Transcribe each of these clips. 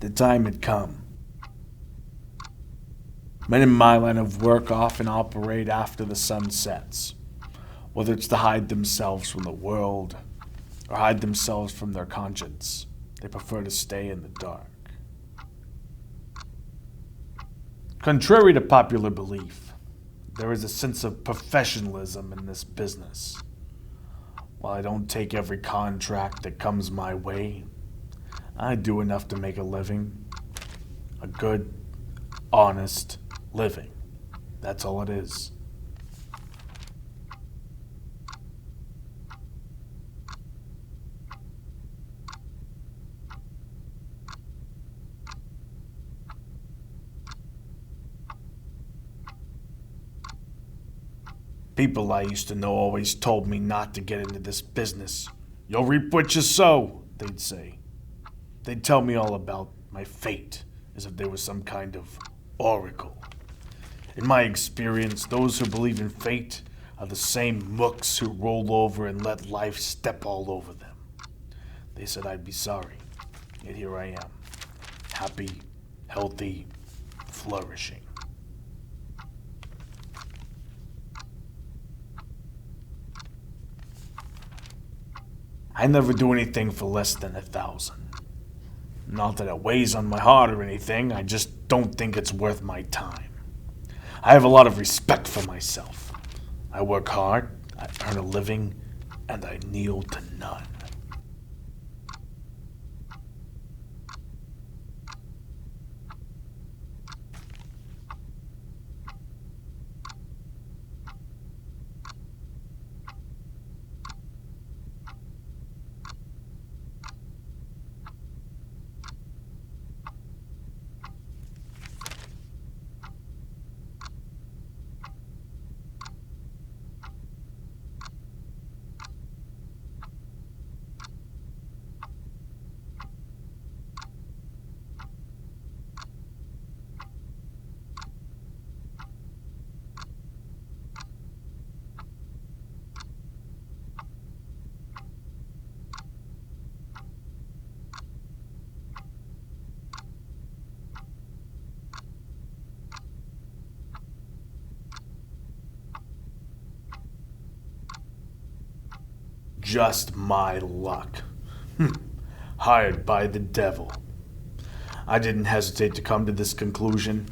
The time had come. Men in my line of work often operate after the sun sets, whether it's to hide themselves from the world or hide themselves from their conscience. They prefer to stay in the dark. Contrary to popular belief, there is a sense of professionalism in this business. While I don't take every contract that comes my way, I do enough to make a living. A good, honest living. That's all it is. People I used to know always told me not to get into this business. You'll reap what you sow, they'd say. They'd tell me all about my fate, as if there was some kind of oracle. In my experience, those who believe in fate are the same mooks who roll over and let life step all over them. They said I'd be sorry, yet here I am, happy, healthy, flourishing. I never do anything for less than 1,000. Not that it weighs on my heart or anything, I just don't think it's worth my time. I have a lot of respect for myself. I work hard, I earn a living, and I kneel to none. Just my luck. Hired by the devil. I didn't hesitate to come to this conclusion.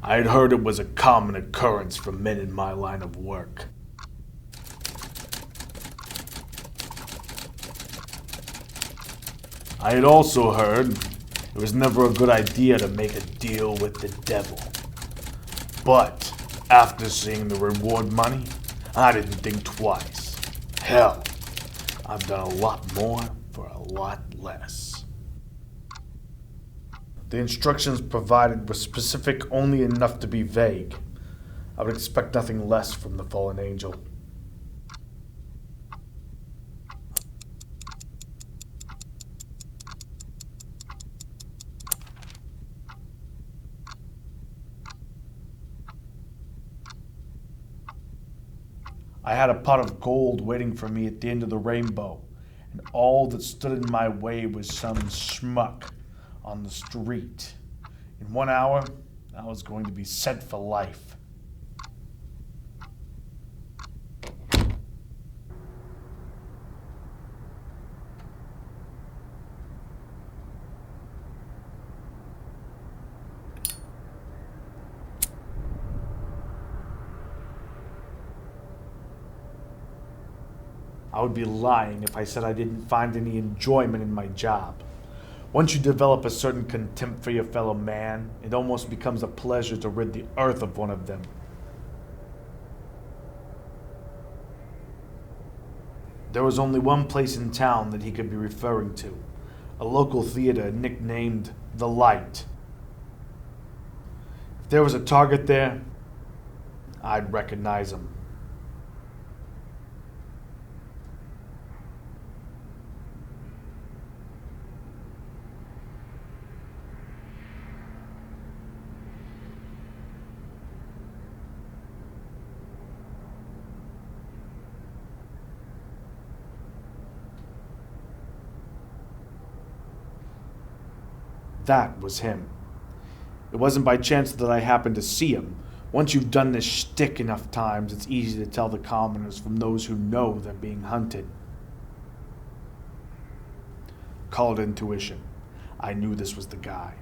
I had heard it was a common occurrence for men in my line of work. I had also heard it was never a good idea to make a deal with the devil. But after seeing the reward money, I didn't think twice. Hell, I've done a lot more for a lot less. The instructions provided were specific only enough to be vague. I would expect nothing less from the fallen angel. I had a pot of gold waiting for me at the end of the rainbow, and all that stood in my way was some schmuck on the street. In 1 hour, I was going to be set for life. I would be lying if I said I didn't find any enjoyment in my job. Once you develop a certain contempt for your fellow man, it almost becomes a pleasure to rid the earth of one of them. There was only one place in town that he could be referring to, a local theater nicknamed The Light. If there was a target there, I'd recognize him. That was him. It wasn't by chance that I happened to see him. Once you've done this shtick enough times, it's easy to tell the commoners from those who know they're being hunted. Call it intuition. I knew this was the guy.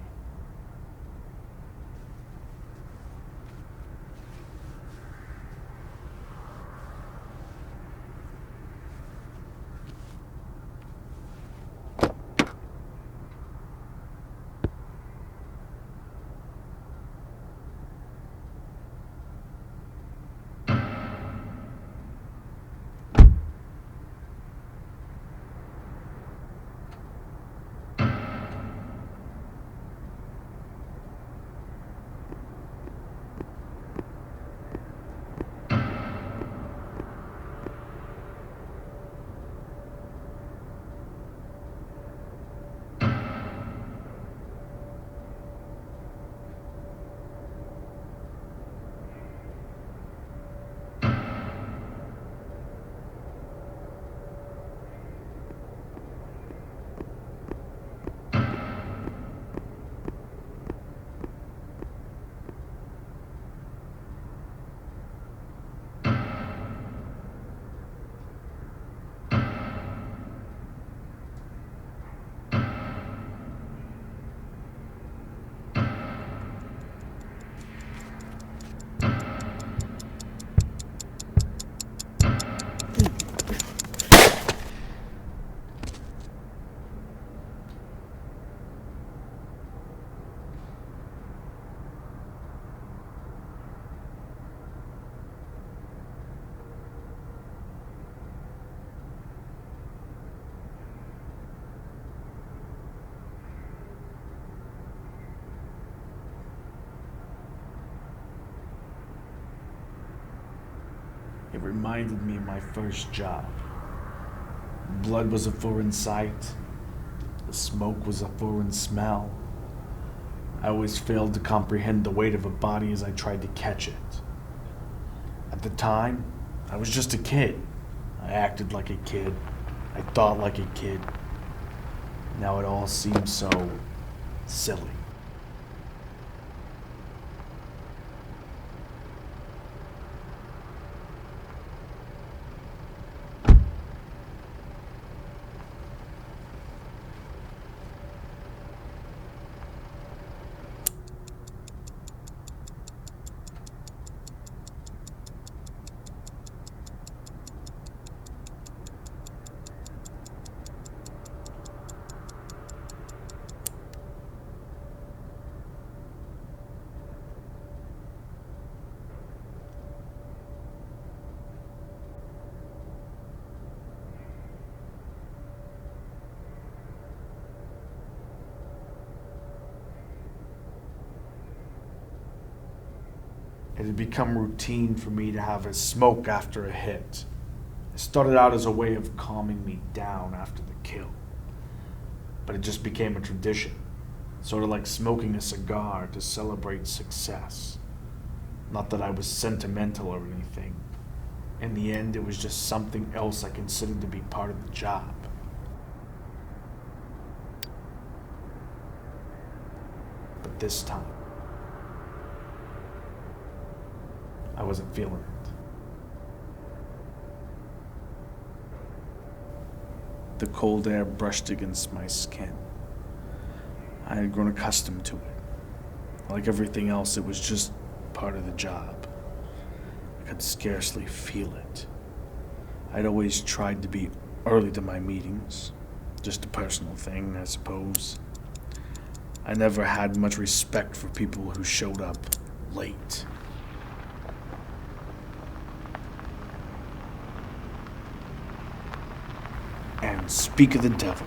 It reminded me of my first job. Blood was a foreign sight. The smoke was a foreign smell. I always failed to comprehend the weight of a body as I tried to catch it. At the time, I was just a kid. I acted like a kid. I thought like a kid. Now it all seems so silly. It had become routine for me to have a smoke after a hit. It started out as a way of calming me down after the kill. But it just became a tradition, sort of like smoking a cigar to celebrate success. Not that I was sentimental or anything. In the end, it was just something else I considered to be part of the job. But this time, I wasn't feeling it. The cold air brushed against my skin. I had grown accustomed to it. Like everything else, it was just part of the job. I could scarcely feel it. I'd always tried to be early to my meetings. Just a personal thing, I suppose. I never had much respect for people who showed up late. And speak of the devil.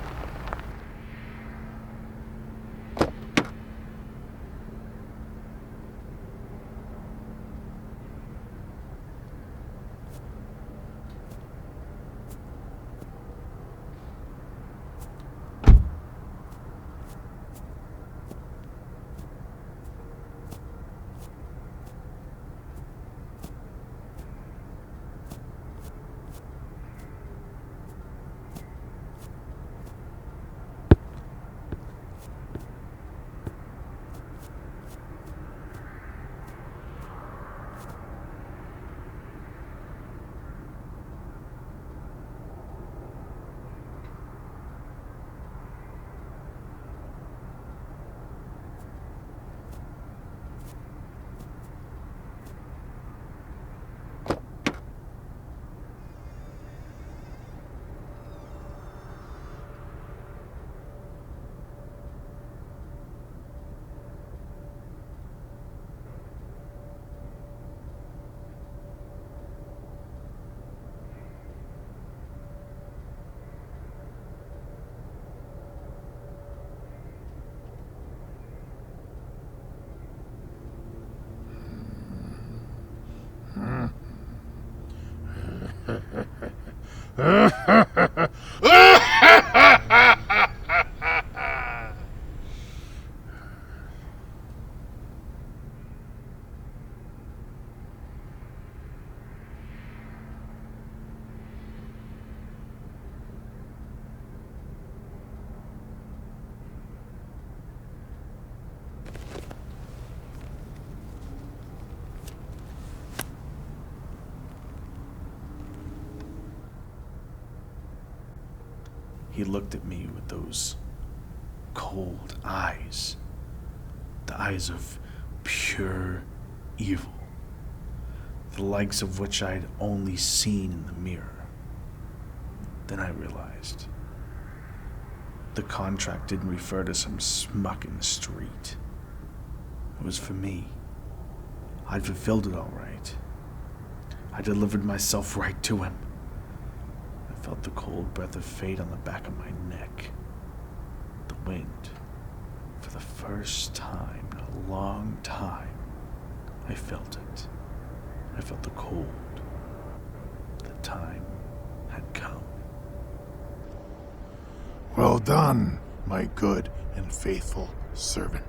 He looked at me with those cold eyes, the eyes of pure evil, the likes of which I'd only seen in the mirror. Then I realized the contract didn't refer to some smuck in the street. It was for me. I'd fulfilled it all right. I delivered myself right to him. I felt the cold breath of fate on the back of my neck. The wind. For the first time in a long time, I felt it. I felt the cold. The time had come. Well done, my good and faithful servant.